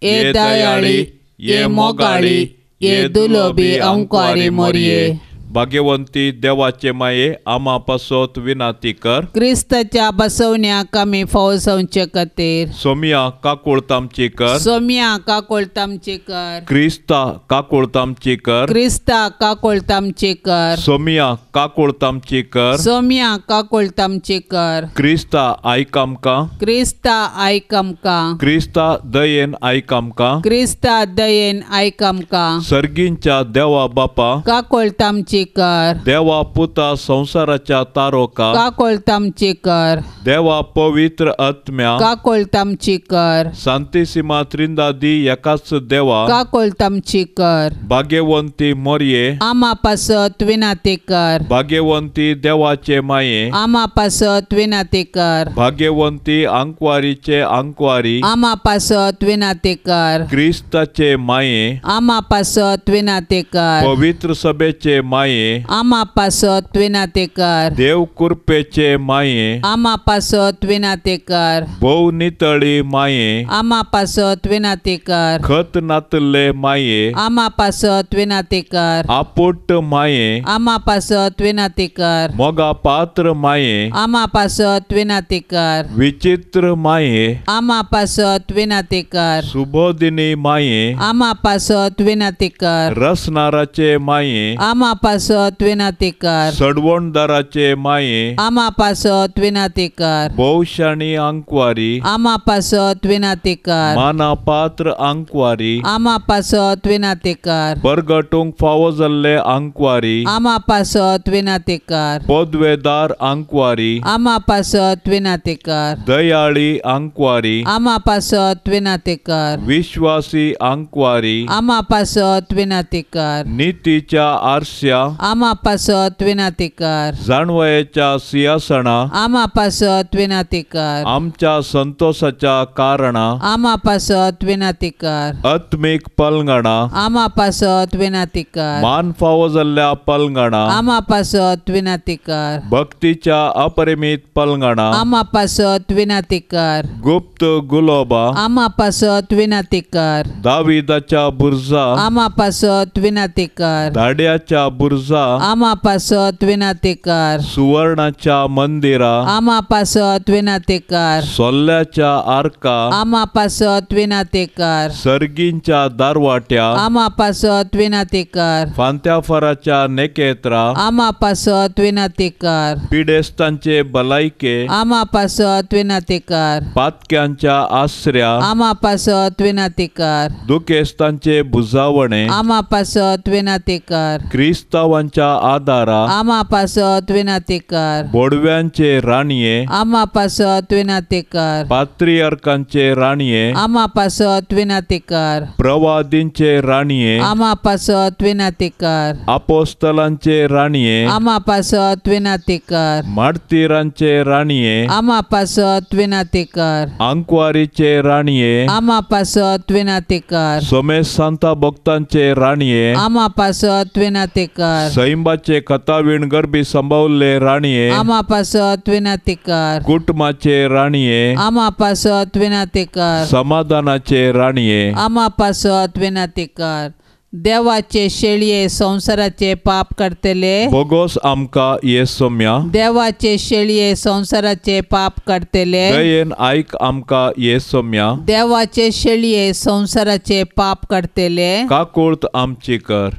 ये दयाळी ये मोगाळी ये दुलोबी अंकारी मोरये. भाग्यवंती देवाचे माये आमा पासोत विनाती कर. क्रिस्ताच्या बसवण्याक आमी फावो जावचे खातीर सोमिया काकुळतामची कर. सोम्या काकोळतामचे कर. क्रिस्ता काकुळतामची कर. क्रिस्ता काकोळतामचे कर. सोमिया काकुळतामची कर. सोम्या काकोळतामचे कर. क्रिस्ता आयक आमकां. क्रिस्ता आयक आमकां. क्रिस्ता दयेन आयक आमकां. क्रिस्ता दयेन आयक आमकां. सर्गींच्या देवा बापा. काकोळतामचे कर. देवा पुता संसाराच्या तारोका. काकोळतामचे कर. देवा पवित्र आत्म्या. काकोळतामचे कर. सांतिसिमा त्रिंदादी एकाच देवा. काकोळतामचे कर. भाग्यवंती मोरये. आमा पासत विनाते कर. भाग्यवंती देवाचे माये. आमा पासत विनाते कर. भाग्यवंती अंकवारीचे अंकवारी. आमा पासत विनाते कर. क्रिस्ताचे माये. आमा पासत विनाते कर. पवित्र सभेचे माये. आमा पासत विनाते कर. देव कृपेचे माये. आमा पासत विनाते कर. भोव नितळी माये. आमा पासत विनाते कर. खत नातले माये. आमा पासत विनाते कर. आपुट माये. आमा पासत विनाते कर. मोगा पात्र माये. आमा पासत विनाते कर. विचित्र माये. आमा पासत विनाते कर. सुबोधिनी माये. आमा पासत विनाते कर. रसनाराचे माये. आमा पासत विनाते कर. सडवणदाराचे माये. आमा पासत विनाते कर. भौशाणी अंकवारी. आमा पासत विनाते कर. माना पात्र अंकवारी. आमा पासत विनाते कर. परगटूंक फावो जाल्ले अंकवारी. आमा पासत विनाते कर. पदवेदार अंकवारी. आमा पासत विनाते कर. दयाळी अंकवारी. आमा पासत विनाते कर. विश्वासी अंकवारी. आमा पासत विनाते कर. नीतीच्या आरश्या. आमा पासत विनाते कर. जाणवयाच्या सिंहासना. आमा पासत विनाते कर. आमच्या संतोषाच्या कारणा. आमा पासत विनाते कर. आत्मिक पलंगणा. आमा पासत विनाते कर. मान फावो जाल्ल्या पलंगणा. आमा पासत विनाते कर. भक्तीच्या अपरिमित पलंगणा. आमा पासत विनाते कर. गुप्त गुलोबा. आमा पासत विनाते कर. दाविदाच्या बुर्जा. आमा पासत विनाते कर. धाड्याच्या बुर्जा. आमा पासत विनाते कर. सुवर्णाच्या मंदिरा. आमा पासत विनाते कर. सोल्ल्याच्या आर्का. आमा पासत विनाते कर. सर्गींच्या दारवाट्या. आमा पासत विनाते कर. फांत्याफराच्या नेकेत्रा. आमा पासत विनाते कर. पिडेस्तांचे भलायके. आमा पासत विनाते कर. पातक्यांच्या आश्र्या. आमा पासत विनाते कर. दुखेस्तांचे बुजावणे. आमा पासत विनाते कर. क्रिस्तावांच्या आदारा. आमा पासत विनाते कर. बोडव्यांचे राणये. आमा पासत विनाते कर. पात्रियार्कांचे राणये. आमा पासत विनाते कर. प्रवादींचे राणये. आमा पासत विनाते कर. अपोस्तलांचे राणये. आमा पासत विनाते कर. मार्तिरांचे राणये. आमा पासत विनाते कर. अंकवारीचे राणये. आमा पासत विनाते कर. सोमेश सांता भक्तांचे राणये. आमा पासत विनाते कर. सैंबाचे कथावीण गरबी संभावले राणये. आमा पासत विनाते कर. कुटुंबाचे राणये. आमा पासत विनाते कर. समाधानाचे राणये. आमा पासत विनाते कर. देवाचे शेळये संसाराचे पाप करतले. बोगोस आमका ये सोम्या. देवाचे शेळये संसाराचे पाप करतले. दयेन आयक आमका ये सोम्या. देवाचे शेळये संसाराचे पाप करतले. काकुळत आमची कर.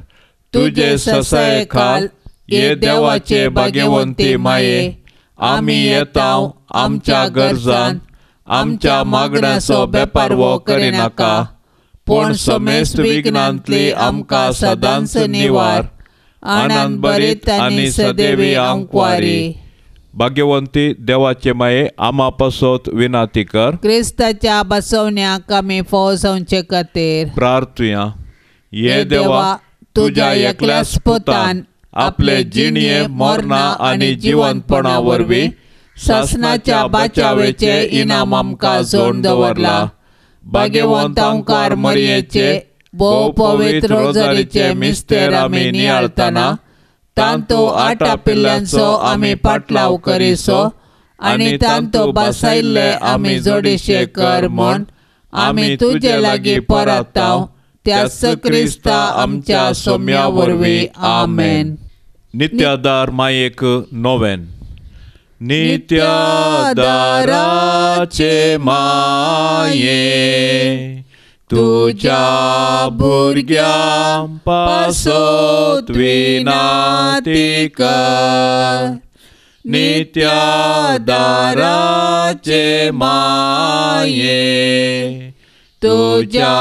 तुझे ससाये खाल ये देवाचे भाग्यवंती माये. आमी येताव आमच्या गरजान. आमच्या मागण्याचो बेपार वो करिनाका. पण सोमेस्त विघ्नांतली आमकां सदांच निवार. आनंद बरीत आनी सदैवी अंकवारी. भाग्यवंती देवाचे माये आमा पासत विनाती कर. क्रिस्ताच्या बसवण्याक आमी फावो जावचे खातीर प्रार्थुया. ये देवा तुझ्या एकल्याच पुतान आपले जिणये मोरणा आनी जिवंतपणा वरवीं शासनाच्या बाचावेचे इनाम आमकां जोड दवरला. भाग्यवंत ओंकार मरयेचे भोव पवित्र रोजारीचे मिस्तेर आमी नियाळतना तांतो 8 पिल्ल्यांचो आमी पाटलाव करिसो आनी तांतो बसायल्ले आमी जोडिशे कर म्हूण आमी तुजे लागीं परताव. त्याच क्रिस्ता आमच्या सोम्या वरवीं. आमेन. नित्यादार मायेक नोवेन. नित्यादाराचे माये तुझ्या भुरग्यां पासत विनाती कर. नित्यादाराचे माये तुझ्या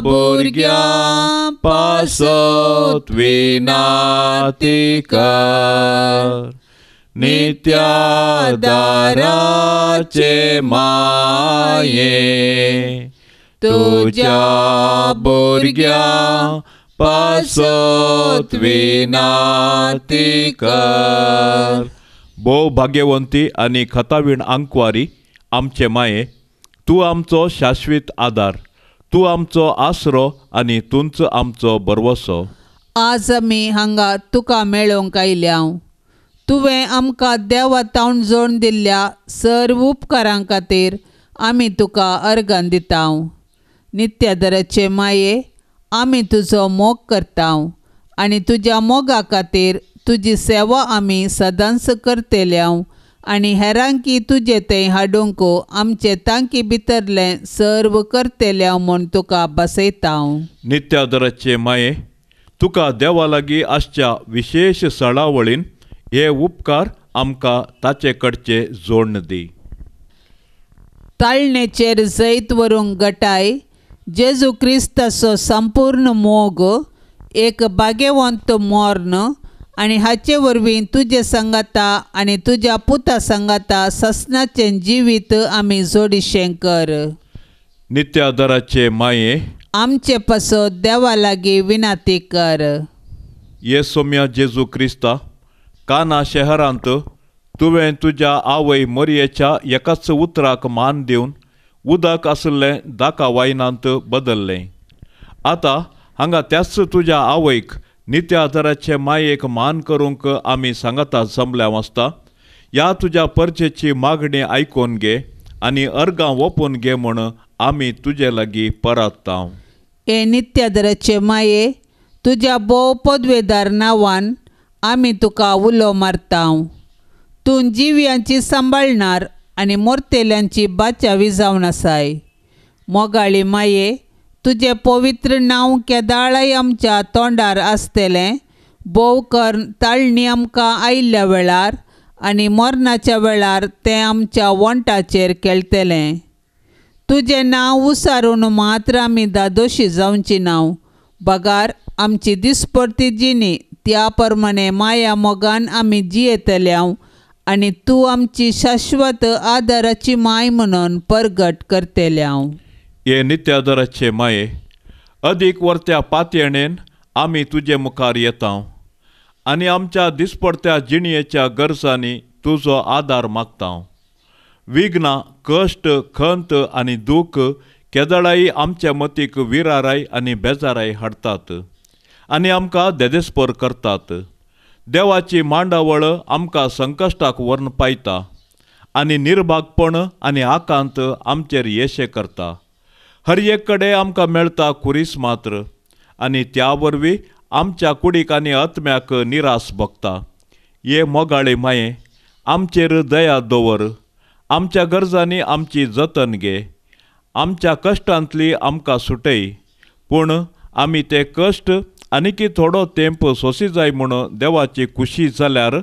भुरग्यां पासत विनाती कर. नित्यादाराचे माये तुझ्या भुरग्यां पासत विनाती कर. भोव भाग्यवंती आनी खतावीण आंकवारी आमचे माये, तूं आमचो शाश्वीत आदार, तूं आमचो आसरो आनी तूंच आमचो बरवसो. आज आमी हांगा तुका मेळोवंक आयल्याव. तुवें आमकां देवातावन जोडून दिल्ल्या सर्व उपकारां खातीर आमी तुका अर्गां दिताव. नित्यादाराचे माये, आमी तुजो मोग करताव आनी तुज्या मोगा खातीर तुजी सेवा आमी सदांच करतल्यांव आनी हेरांकी तुजे थंय हाडूंक आमचे तांकी भितरलें सर्व करतल्यांव म्हूण तुका बसयताव. नित्यादाराचे माये, तुका देवा लागीं आसच्या विशेष सणावळीन हे उपकार आमकां ताचे कडचे जोडून दी. ताळणेचेर जैत व्हरूंक घटाय जेजू क्रिस्ताचो संपूर्ण मोग, एक भाग्यवंत मोर्न आनी हाचे वरवीं तुजे संगाता आनी तुज्या पुता संगाता ससनाचें जिवीत आमी जोडिशें कर. नित्यादाराचे माये, आमचे पासत देवा लागीं विनाती कर. येसोम्या जेजू क्रिस्ता, काना शहरांत तुवें तुज्या आवय मरियेच्या एकाच उतराक मान दिवन उदक आसलें दाका वायनांत बदल्लें. आतां हांगा त्याच तुज्या आवयक, नित्यादाराचे मायेक मान करूंक आमी सांगाता जमल्या आसता. ह्या तुज्या परचेची मागणी आयकून घे आनी अर्गां ओपून घे म्हूण आमी तुजे लागीं परतांव. हे नित्यादाराचे माये, तुज्या भोव पदवेदार नांवान आमी तुका उलो मारताव. तूं जिव्यांची सांबाळणार आनी मोरतेल्यांची बाचावी जावन आसाय. मोगाळी माये, तुजें पवित्र नांव केदाळाय आमच्या तोंडार आसतलें. भोव कर्ण ताळणी आमकां आयिल्ल्या वेळार आनी मरणाच्या वेळार तें आमच्या वंटाचेर केळटलें. तुजें नांव उसारून मात्र आमी दादोशी जावची नाव. बगार आमची दिसपडती जिणी त्या प्रमाणे माया मोगान आमी जियेतल्यांव आनी तूं आमची शाश्वत आदाराची माय म्हणून परगट करतल्यांव. हे नित्यादाराचे माये, अदीक वर्त्या पातयेणेन आमी तुजे मुखार येतांव आनी आमच्या दिसपडत्या जिणयेच्या गरजांनी तुजो आदार मागतांव. विघ्नां, कश्ट, खंत आनी दूख केदळाई आमच्या मतीक विराराय आनी बेजाराय हाडटात आनी आमकां देदेस्पर करतात. देवाची मांडावळ आमकां संकश्टाक व्हरून पायता आनी निर्भागपण आनी आकांत आमचेर येशे करता. हर एक कडेन आमकां मेळटा कुरीस मात्र आनी त्या वरवीं आमच्या कुडीक आनी आत्म्याक निरास भोगता. हे मोगाळे माये, आमचेर दया दवर, आमच्या गरजांनी आमची जतन घे. आमच्या कश्टांतली आमकां सुटय, पूण आमी ते कश्ट आनीकी थोडो तेंप सोंसी जाय म्हूण देवाची खुशी जाल्यार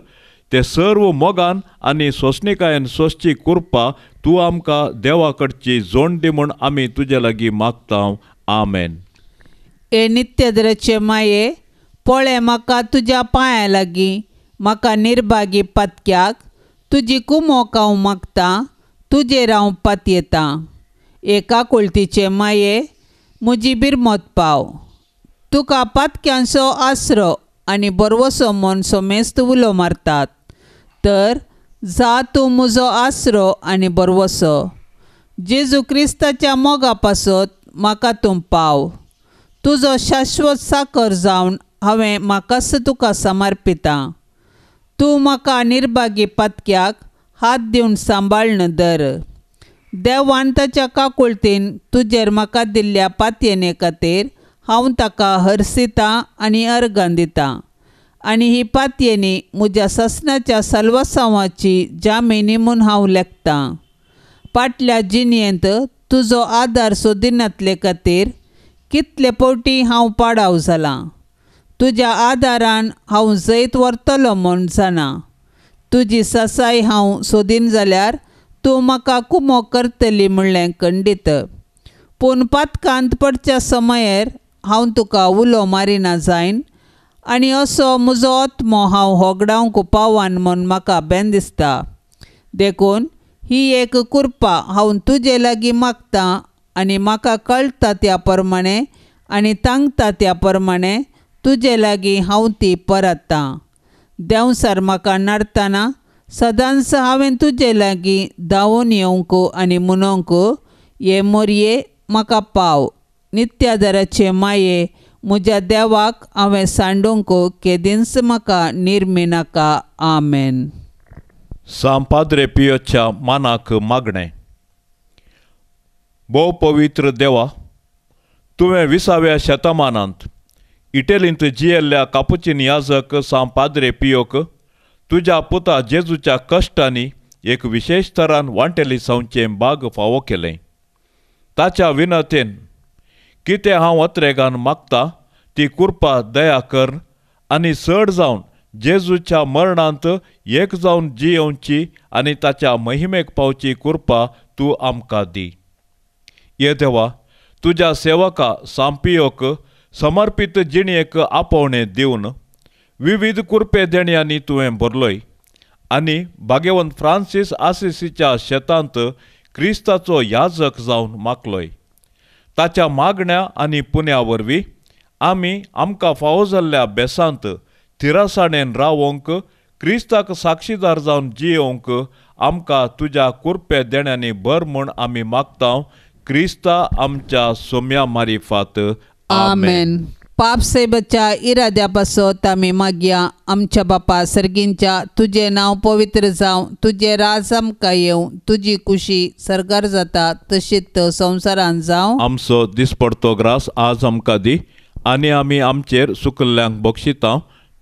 ते सर्व मोगान आनी सोंसणिकायेन सोंसची कुरपा तूं आमकां देवा कडची जोड दी म्हूण आमी तुजे लागीं मागतांव. आमेन. हे नित्यादाराचे माये, पळय म्हाका तुज्या पांयां लागीं म्हाका निर्भागी पातक्याक तुजी कुमोक हांव मागतां, तुजेर हांव पातयेतां. एका कुळतीचे माये, म्हजी बिरमत पाव. तुका पातक्यांचो आसरो आनी बरवसो म्हूण सोमेस्त उलो मारतात. तर जा तूं म्हजो आसरो आनी बरवसो. जेजू क्रिस्ताच्या मोगा पासत म्हाका तूं पाव. तुजो शाश्वत साकर जावन हांवें म्हाकाच तुका समर्पितां. तूं म्हाका निर्भागी पातक्याक हात दिवन सांबाळन धर. देवान ताच्या काकुळतीन तुजेर म्हाका दिल्ल्या पातयेने खातीर हांव ताका हरसितां आनी अर्गां दितां. आनी ही पातयेनी म्हज्या ससनाच्या सलवसांवाची जामेनी म्हूण हांव लेखतां. फाटल्या जिणेंत तुजो आदार सोदिनातले खातीर कितले फावटी हांव पाडाव जालां. तुज्या आदारान हांव जैत व्हरतलो म्हूण जाणा. तुजी ससाय हांव सोदीन जाल्यार तूं म्हाका कुमो करतली म्हणलें खंडीत. पूण पातकांत पडच्या समयार हांव तुका उलो मारिना जायन आनी असो म्हजो आत्मो हांव होगडावंक पावान म्हूण म्हाका बेन दिसता. देखून ही एक कृपा हांव तुजे लागीं मागतां आनी म्हाका कळटा त्या प्रमाणें आनी तांगता त्या प्रमाणें तुजे लागीं हांव ती परतां. देंवसार म्हाका नडतना सदांच हांवें तुजे लागीं धांवून येवंक आनी म्हणोंक, हे मोरये म्हाका पाव. नित्यादाराचे माये म्हज्या देवाक हांवें सांडूंक केदींच म्हाका निर्मी नाका. आमेन. सांपाद्रे पियोच्या मानाक मागणें. भोव पवित्र देवा, तुवें 20व्या शेतमानांत इटेलींत जियेल्ल्या कापुचीन याजक सांपाद्रे पियोक तुज्या पुता जेजूच्या कश्टांनी एक विशेश तरान वांटेली जावचें भाग फावो केलें. ताच्या विनतेन कितें हांव अत्रेगान मागतां ती कृपा दया कर आनी चड जावन जेजूच्या मरणांत एक जावन जियोवची आनी ताच्या महिमेक पावची कृपा तूं आमकां दी. ये देवा, तुज्या सेवका सांपियोक समर्पीत जिणेक आपोवणें दिवन विविध कृपे देण्यांनी तुवें भरलोय आनी भाग्यवंत फ्रांसीस आसिसीच्या शेतांत क्रिस्ताचो याजक जावन मागलोय. ताच्या मागण्या आनी पुण्या वरवीं आमी आमकां फावो जाल्ल्या बेसांत थिरासाणेन रावोंक क्रिस्ताक साक्षीदार जावन जियोंक आमकां तुज्या कृपे देण्यांनी भर म्हूण आमी मागतां. क्रिस्ता आमच्या सोम्या मारिफात. आमेन. पापसेबच्या इराद्या पासत आमी मागया. आमच्या बापा सर्गींच्या तुजें नांव पवित्र जावं, तुजें राज आमकां येवं, तुजी खुशी सरकार जाता तशीच संवसारांत जावं. आमचो दिसपडतो ग्रास आज आमकां दी आनी आमी आमचेर चुकल्ल्यांक बक्षितां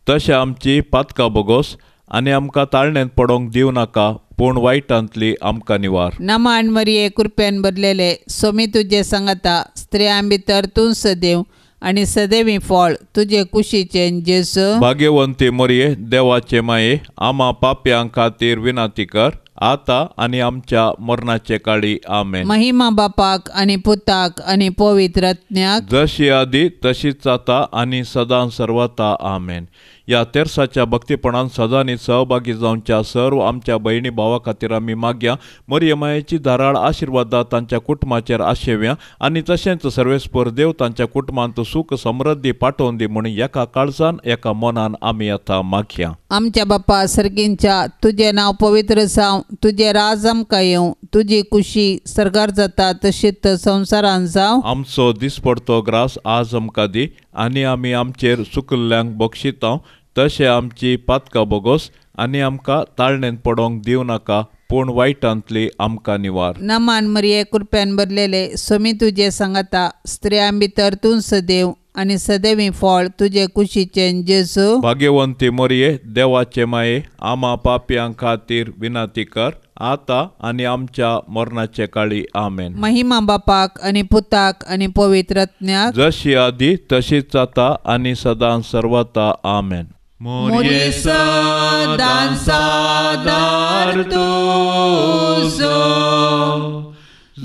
तशें आमची पातकां बोगोस आनी आमकां ताळणेंत पडोंक दिवं नाका पूण वायटांतली आमकां निवार. नमान मरिये कृपेन भरलेले सोमी तुजे सांगाता स्त्रियां भितर तूं सदैव आनी सदैवी फळ तुजे कुशीचें जेजू. भाग्यवंती मोरये देवाचे माये आमा पाप्यां खातीर विनाती कर आता आनी आमच्या मरणाचे काळी. आमेन. महिमा बापाक आनी पुताक आनी पवित्रात्म्याक जशी आदी तशीच आता आनी सदां सर्वता. आमेन. या तेर्साच्या भक्तीपणान सदांनी सहभागी जावच्या सर्व आमच्या भयणी भावा खातीर आमी मागया. मरिये मायेची धाराळ आशिर्वादा तांच्या कुटुंबाचेर आशेव्या आनी तशेंच सर्वेस्पर देव तांच्या कुटुंबांत सुख समृद्धी पाठोवन दी म्हूण एका काळजान एका मनान आमी आतां मागया. आमच्या बापा सर्गींच्या तुजें नांव पवित्र जावं, तुजें राज आमकां येवं, तुजी खुशी सरकार जाता तशीच संवसारांत जावं. आमचो दिसपडतो ग्रास आज आमकां दी आनी आमी आमचेर चुकल्ल्यांक बक्षितां तशें आमची पातकां बोगोस आनी आमकां ताळणेंत पडोंक दिवं नाका पूण वायटांतली आमकां निवार. नमान मरिये कृपेन भरलेले सोमी तुजे सांगाता स्त्रियां भितर तूं सदैव आनी सदैवी फळ तुजे कुशीचें जेजू. भाग्यवंती मोरये देवाचे माये आमा पाप्यां खातीर विनाती कर आता आनी आमच्या मरणाचे काळी. आमेन. महिमा बापाक आनी पुताक आनी पवित्रात्म्याक जशी आदी तशीच आता आनी सदां सर्वता. आमेन. मोरये सदां सादार तुजो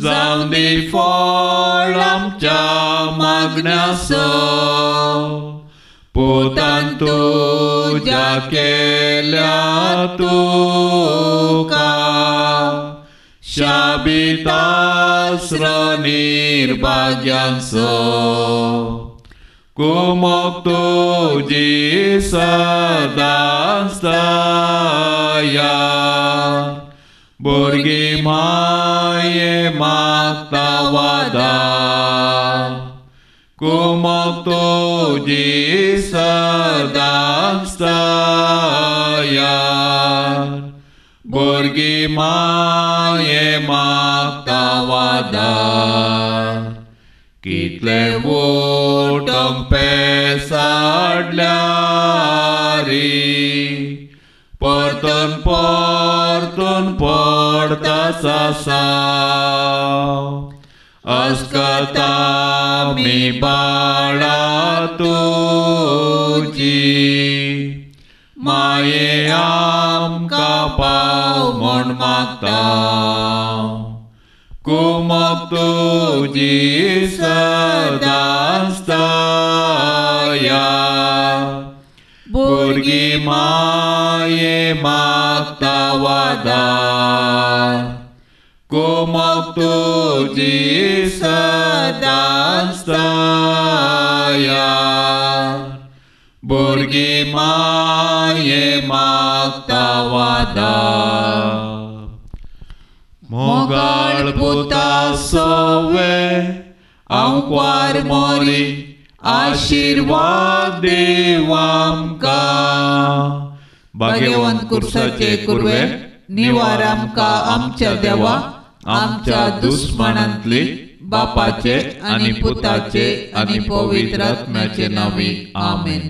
जावं दी फळ आमच्या मागण्याचो पोतान तुज्या केल्या तुका शाबितास्र निर्भाग्यांचो कुमोक तुजी सदां दया भुरगीं माये मागता वादा कुमोक तुजी सदां दया भुरगीं माये मागता वादा कितले वोटंक पेसाडल्यार परतून परतून पडता सासाव अस्कता मी बाळा तुजी माये आमकां पाव म्हूण मागता कुमक तुजी सदांच दया भुरगीं माये मागता वादार कुमक तुजी सदांच दया भुरगीं माये मागता वादार मोगाळ पुता सोवे आंकवार मोरी आशीर्वाद देव आमकां भाग्यवंत कुर्साचे कुरवे निवार आमकां आमच्या देवा आमच्या दुश्मनांतली बापाचे आनी पुताचे आनी पवित्र आत्म्याचे नांवी आमेन.